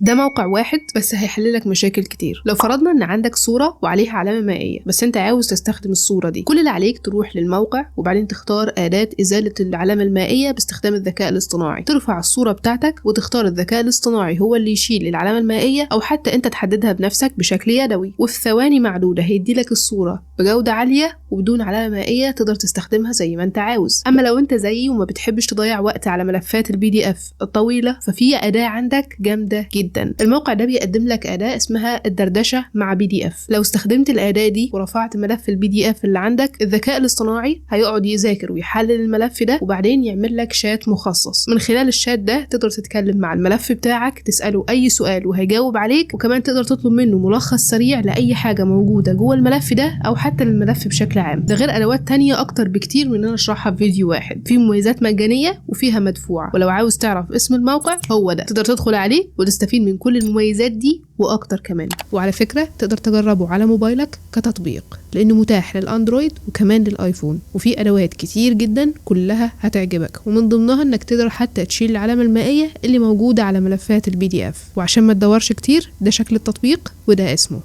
ده موقع واحد بس هيحللك مشاكل كتير. لو فرضنا ان عندك صورة وعليها علامة مائية بس انت عاوز تستخدم الصورة دي، كل اللي عليك تروح للموقع وبعدين تختار أداة إزالة العلامة المائية باستخدام الذكاء الاصطناعي. ترفع الصورة بتاعتك وتختار الذكاء الاصطناعي هو اللي يشيل العلامة المائية، او حتى انت تحددها بنفسك بشكل يدوي، وفي ثواني معدودة هيديلك الصورة بجودة عالية وبدون علامة مائية تقدر تستخدمها زي ما انت عاوز. اما لو انت زيي وما بتحبش تضيع وقت على ملفات الPDF الطويلة، ففي أداة عندك جامدة جدا. الموقع ده بيقدم لك أداة اسمها الدردشة مع PDF. لو استخدمت الأداة دي ورفعت ملف الPDF اللي عندك، الذكاء الاصطناعي هيقعد يذاكر ويحلل الملف ده وبعدين يعمل لك شات مخصص. من خلال الشات ده تقدر تتكلم مع الملف بتاعك، تسأله أي سؤال وهيجاوب عليك، وكمان تقدر تطلب منه ملخص سريع لأي حاجة موجودة جوه الملف ده أو حتى الملف بشكل عام. ده غير أدوات تانية أكتر بكتير من إن أنا أشرحها بفيديو واحد. في مميزات مجانية وفيها مدفوعة، ولو عاوز تعرف اسم الموقع هو ده، تقدر تدخل عليه وتستفيد من كل المميزات دي واكتر كمان. وعلى فكرة تقدر تجربه على موبايلك كتطبيق، لانه متاح للاندرويد وكمان للايفون، وفي ادوات كتير جدا كلها هتعجبك، ومن ضمنها انك تقدر حتى تشيل العلامة المائية اللي موجودة على ملفات الPDF. وعشان ما تدورش كتير، ده شكل التطبيق وده اسمه.